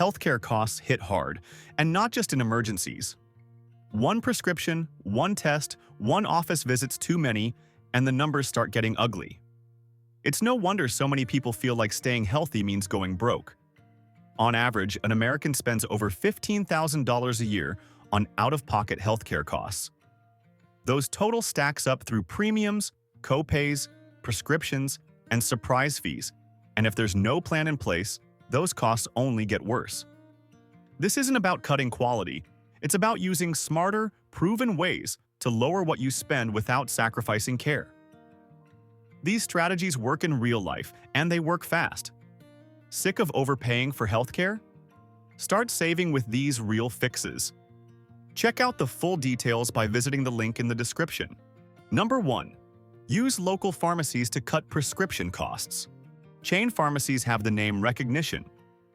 healthcare costs hit hard, and not just in emergencies. One prescription, one test, one office visit's too many, and the numbers start getting ugly. It's no wonder so many people feel like staying healthy means going broke. On average, an American spends over $15,000 a year on out-of-pocket healthcare costs. Those total stacks up through premiums, co-pays, prescriptions, and surprise fees, and if there's no plan in place, those costs only get worse. This isn't about cutting quality, it's about using smarter, proven ways to lower what you spend without sacrificing care. These strategies work in real life, and they work fast. Sick of overpaying for healthcare? Start saving with these real fixes. Check out the full details by visiting the link in the description. Number 1. Use local pharmacies to cut prescription costs. Chain pharmacies have the name recognition,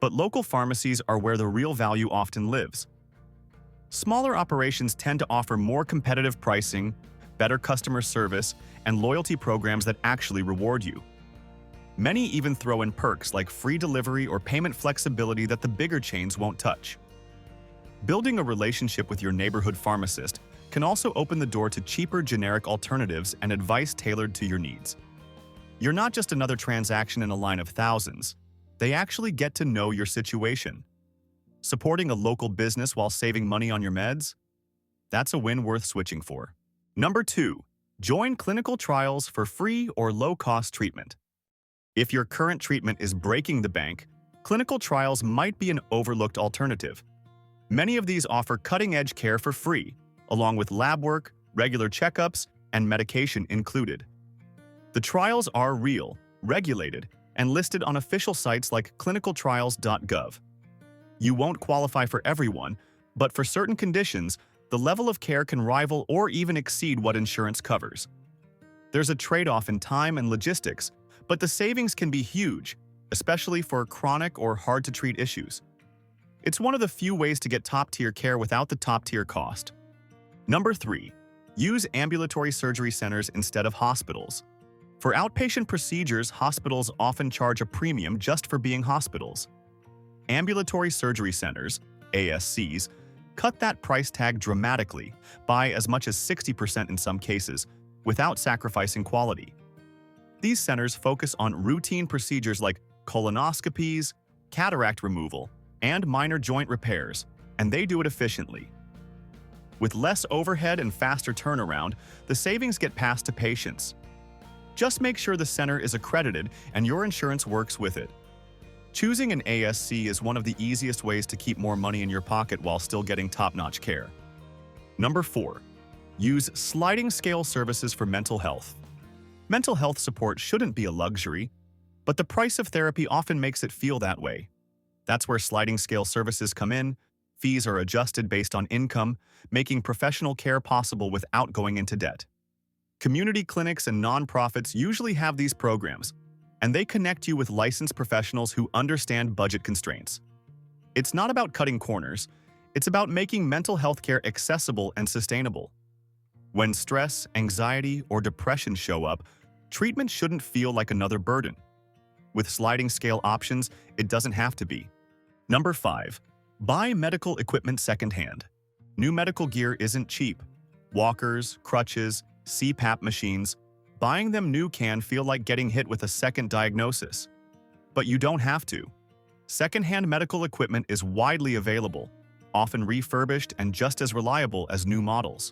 but local pharmacies are where the real value often lives. Smaller operations tend to offer more competitive pricing, better customer service, and loyalty programs that actually reward you. Many even throw in perks like free delivery or payment flexibility that the bigger chains won't touch. Building a relationship with your neighborhood pharmacist can also open the door to cheaper generic alternatives and advice tailored to your needs. You're not just another transaction in a line of thousands. They actually get to know your situation. Supporting a local business while saving money on your meds? That's a win worth switching for. Number 2. Join clinical trials for free or low-cost treatment. If your current treatment is breaking the bank, clinical trials might be an overlooked alternative. Many of these offer cutting-edge care for free, along with lab work, regular checkups, and medication included. The trials are real, regulated, and listed on official sites like clinicaltrials.gov. You won't qualify for everyone, but for certain conditions, the level of care can rival or even exceed what insurance covers. There's a trade-off in time and logistics, but the savings can be huge, especially for chronic or hard-to-treat issues. It's one of the few ways to get top-tier care without the top-tier cost. Number 3. Use ambulatory surgery centers instead of hospitals. For outpatient procedures, hospitals often charge a premium just for being hospitals. Ambulatory surgery centers, ASCs, cut that price tag dramatically, by as much as 60% in some cases, without sacrificing quality. These centers focus on routine procedures like colonoscopies, cataract removal, and minor joint repairs, and they do it efficiently. With less overhead and faster turnaround, the savings get passed to patients. Just make sure the center is accredited and your insurance works with it. Choosing an ASC is one of the easiest ways to keep more money in your pocket while still getting top-notch care. Number 4. Use sliding scale services for mental health. Mental health support shouldn't be a luxury, but the price of therapy often makes it feel that way. That's where sliding scale services come in. Fees are adjusted based on income, making professional care possible without going into debt. Community clinics and nonprofits usually have these programs, and they connect you with licensed professionals who understand budget constraints. It's not about cutting corners, it's about making mental health care accessible and sustainable. When stress, anxiety, or depression show up, treatment shouldn't feel like another burden. With sliding scale options, it doesn't have to be. Number 5. Buy medical equipment secondhand. New medical gear isn't cheap. Walkers, crutches, CPAP machines, buying them new can feel like getting hit with a second diagnosis. But you don't have to. Secondhand medical equipment is widely available, often refurbished and just as reliable as new models.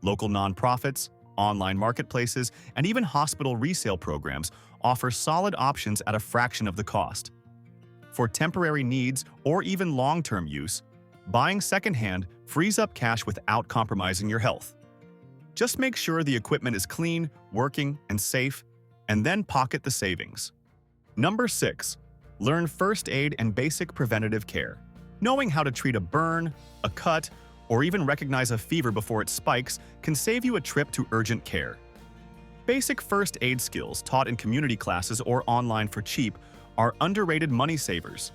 Local nonprofits, online marketplaces, and even hospital resale programs offer solid options at a fraction of the cost. For temporary needs or even long-term use, buying secondhand frees up cash without compromising your health. Just make sure the equipment is clean, working, and safe, and then pocket the savings. Number 6. Learn first aid and basic preventative care. Knowing how to treat a burn, a cut, or even recognize a fever before it spikes can save you a trip to urgent care. Basic first aid skills taught in community classes or online for cheap are underrated money savers.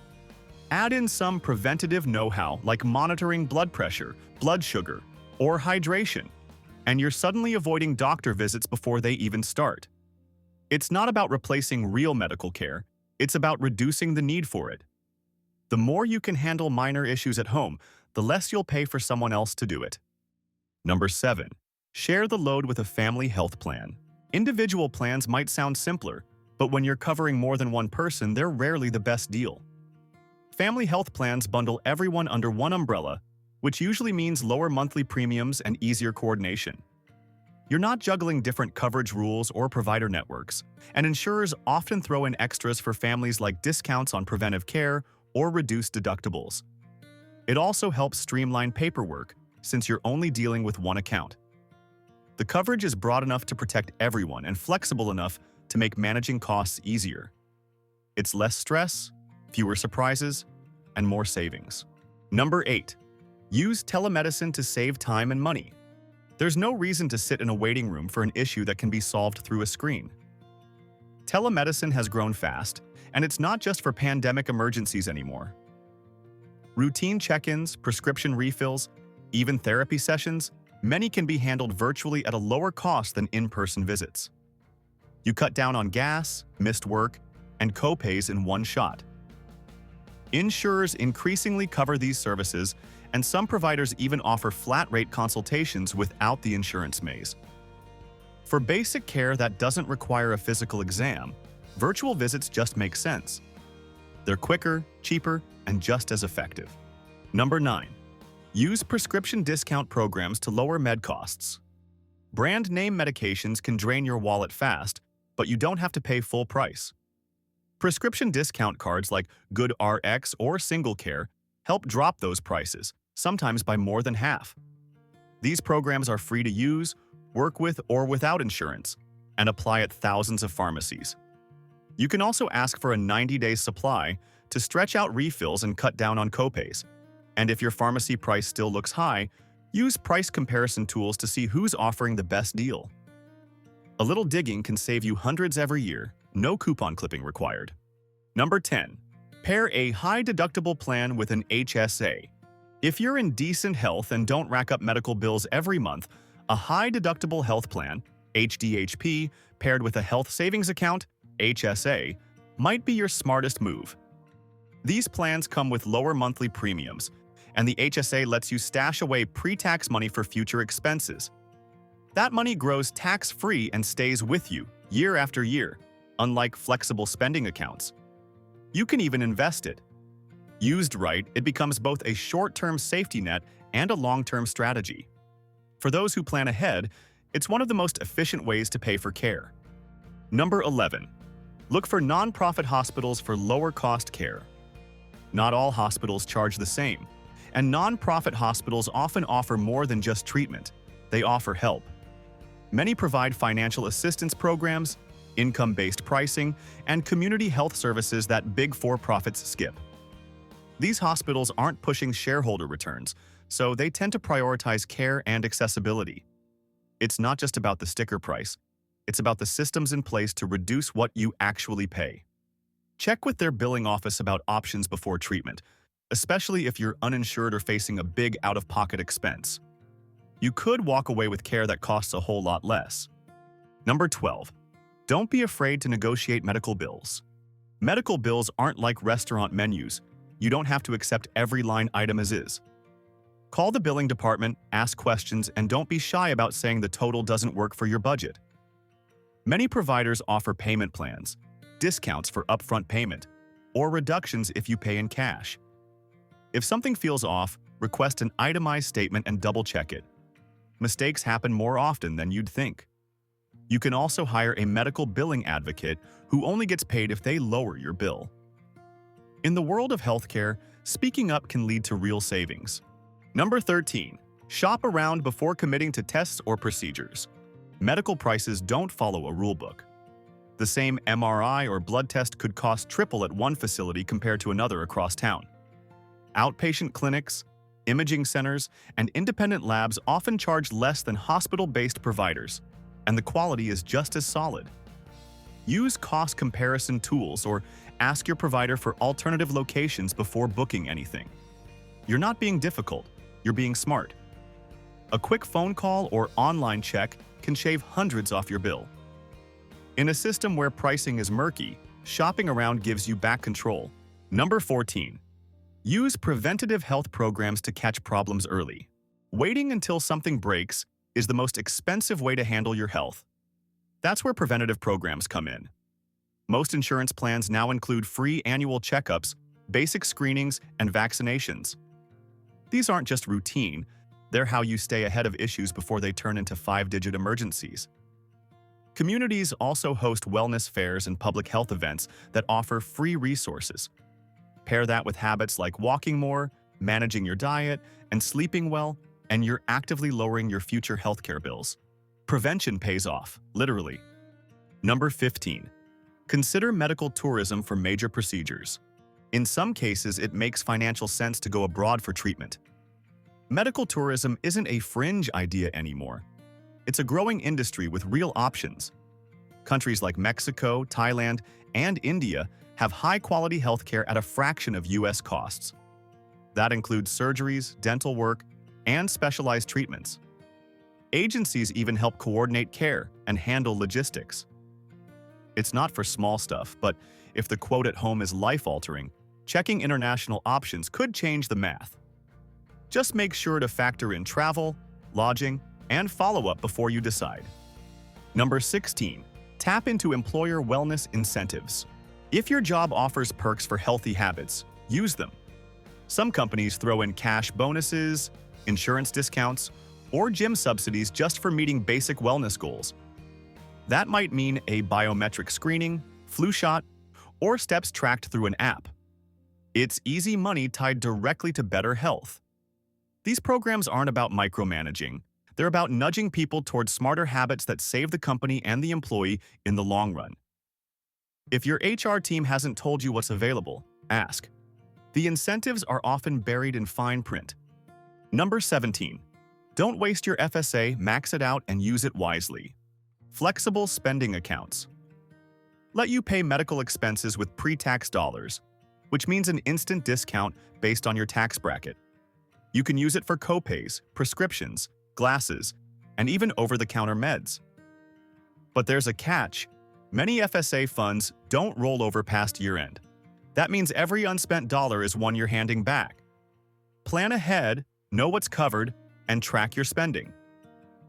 Add in some preventative know-how like monitoring blood pressure, blood sugar, or hydration, and you're suddenly avoiding doctor visits before they even start. It's not about replacing real medical care, it's about reducing the need for it. The more you can handle minor issues at home, the less you'll pay for someone else to do it. Number 7. Share the load with a family health plan. Individual plans might sound simpler, but when you're covering more than one person, they're rarely the best deal. Family health plans bundle everyone under one umbrella, which usually means lower monthly premiums and easier coordination. You're not juggling different coverage rules or provider networks, and insurers often throw in extras for families like discounts on preventive care or reduced deductibles. It also helps streamline paperwork, since you're only dealing with one account. The coverage is broad enough to protect everyone and flexible enough to make managing costs easier. It's less stress, fewer surprises, and more savings. Number 8. Use telemedicine to save time and money. There's no reason to sit in a waiting room for an issue that can be solved through a screen. Telemedicine has grown fast, and it's not just for pandemic emergencies anymore. Routine check-ins, prescription refills, even therapy sessions, many can be handled virtually at a lower cost than in-person visits. You cut down on gas, missed work, and co-pays in one shot. Insurers increasingly cover these services, and some providers even offer flat-rate consultations without the insurance maze. For basic care that doesn't require a physical exam, virtual visits just make sense. They're quicker, cheaper, and just as effective. Number 9. Use prescription discount programs to lower med costs. Brand name medications can drain your wallet fast, but you don't have to pay full price. Prescription discount cards like GoodRx or SingleCare help drop those prices, sometimes by more than half. These programs are free to use, work with or without insurance, and apply at thousands of pharmacies. You can also ask for a 90-day supply to stretch out refills and cut down on copays. And if your pharmacy price still looks high, use price comparison tools to see who's offering the best deal. A little digging can save you hundreds every year, no coupon clipping required. Number 10. Pair a high-deductible plan with an HSA. If you're in decent health and don't rack up medical bills every month, a high-deductible health plan, HDHP, paired with a health savings account, HSA, might be your smartest move. These plans come with lower monthly premiums, and the HSA lets you stash away pre-tax money for future expenses. That money grows tax-free and stays with you year after year, unlike flexible spending accounts. You can even invest it. Used right, it becomes both a short-term safety net and a long-term strategy. For those who plan ahead, it's one of the most efficient ways to pay for care. Number 11. Look for nonprofit hospitals for lower-cost care. Not all hospitals charge the same, and nonprofit hospitals often offer more than just treatment. They offer help. Many provide financial assistance programs, income-based pricing, and community health services that big for-profits skip. These hospitals aren't pushing shareholder returns, so they tend to prioritize care and accessibility. It's not just about the sticker price, it's about the systems in place to reduce what you actually pay. Check with their billing office about options before treatment, especially if you're uninsured or facing a big out-of-pocket expense. You could walk away with care that costs a whole lot less. Number 12. Don't be afraid to negotiate medical bills. Medical bills aren't like restaurant menus. You don't have to accept every line item as is. Call the billing department, ask questions, and don't be shy about saying the total doesn't work for your budget. Many providers offer payment plans, discounts for upfront payment, or reductions if you pay in cash. If something feels off, request an itemized statement and double-check it. Mistakes happen more often than you'd think. You can also hire a medical billing advocate who only gets paid if they lower your bill. In the world of healthcare, speaking up can lead to real savings. Number 13. Shop around before committing to tests or procedures. Medical prices don't follow a rulebook. The same MRI or blood test could cost triple at one facility compared to another across town. Outpatient clinics, imaging centers, and independent labs often charge less than hospital-based providers, and the quality is just as solid. Use cost comparison tools or ask your provider for alternative locations before booking anything. You're not being difficult, you're being smart. A quick phone call or online check can shave hundreds off your bill. In a system where pricing is murky, shopping around gives you back control. Number 14. Use preventative health programs to catch problems early. Waiting until something breaks is the most expensive way to handle your health. That's where preventative programs come in. Most insurance plans now include free annual checkups, basic screenings, and vaccinations. These aren't just routine, they're how you stay ahead of issues before they turn into 5-digit emergencies. Communities also host wellness fairs and public health events that offer free resources. Pair that with habits like walking more, managing your diet, and sleeping well, and you're actively lowering your future healthcare bills. Prevention pays off, literally. Number 15. Consider medical tourism for major procedures. In some cases, it makes financial sense to go abroad for treatment. Medical tourism isn't a fringe idea anymore. It's a growing industry with real options. Countries like Mexico, Thailand, and India have high-quality healthcare at a fraction of US costs. That includes surgeries, dental work, and specialized treatments. Agencies even help coordinate care and handle logistics. It's not for small stuff, but if the quote at home is life-altering, checking international options could change the math. Just make sure to factor in travel, lodging, and follow-up before you decide. Number 16. Tap into employer wellness incentives. If your job offers perks for healthy habits, use them. Some companies throw in cash bonuses, insurance discounts, or gym subsidies just for meeting basic wellness goals. That might mean a biometric screening, flu shot, or steps tracked through an app. It's easy money tied directly to better health. These programs aren't about micromanaging. They're about nudging people towards smarter habits that save the company and the employee in the long run. If your HR team hasn't told you what's available, ask. The incentives are often buried in fine print. Number 17. Don't waste your FSA, max it out, and use it wisely. Flexible spending accounts let you pay medical expenses with pre-tax dollars, which means an instant discount based on your tax bracket. You can use it for copays, prescriptions, glasses, and even over-the-counter meds. But there's a catch. Many FSA funds don't roll over past year-end. That means every unspent dollar is one you're handing back. Plan ahead, know what's covered, and track your spending.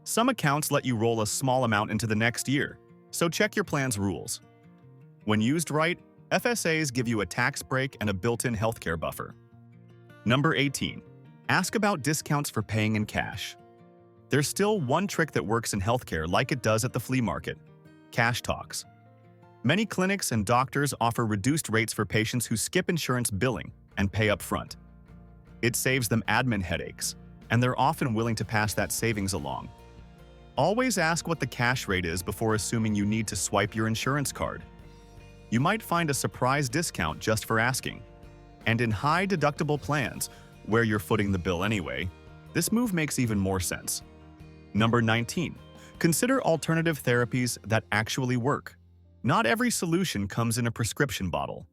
Some accounts let you roll a small amount into the next year, so check your plan's rules. When used right, FSAs give you a tax break and a built-in healthcare buffer. Number 18. Ask about discounts for paying in cash. There's still one trick that works in healthcare like it does at the flea market: cash talks. Many clinics and doctors offer reduced rates for patients who skip insurance billing and pay up front. It saves them admin headaches, and they're often willing to pass that savings along. Always ask what the cash rate is before assuming you need to swipe your insurance card. You might find a surprise discount just for asking. And in high-deductible plans, where you're footing the bill anyway, this move makes even more sense. Number 19. Consider alternative therapies that actually work. Not every solution comes in a prescription bottle.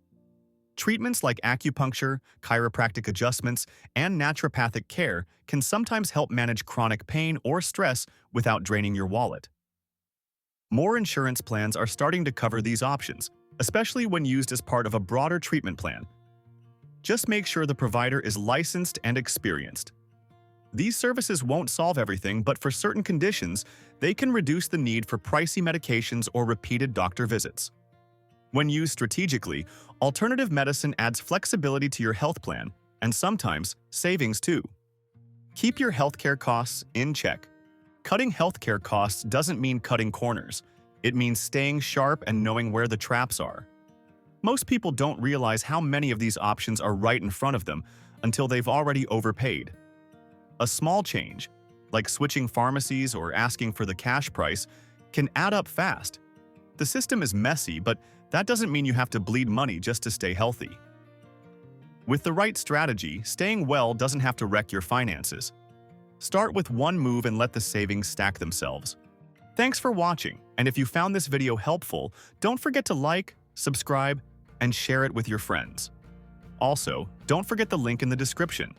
Treatments like acupuncture, chiropractic adjustments, and naturopathic care can sometimes help manage chronic pain or stress without draining your wallet. More insurance plans are starting to cover these options, especially when used as part of a broader treatment plan. Just make sure the provider is licensed and experienced. These services won't solve everything, but for certain conditions, they can reduce the need for pricey medications or repeated doctor visits. When used strategically, alternative medicine adds flexibility to your health plan, and sometimes savings too. Keep your healthcare costs in check. Cutting healthcare costs doesn't mean cutting corners. It means staying sharp and knowing where the traps are. Most people don't realize how many of these options are right in front of them until they've already overpaid. A small change, like switching pharmacies or asking for the cash price, can add up fast. The system is messy, but that doesn't mean you have to bleed money just to stay healthy. With the right strategy, staying well doesn't have to wreck your finances. Start with one move and let the savings stack themselves. Thanks for watching, and if you found this video helpful, don't forget to like, subscribe, and share it with your friends. Also, don't forget the link in the description.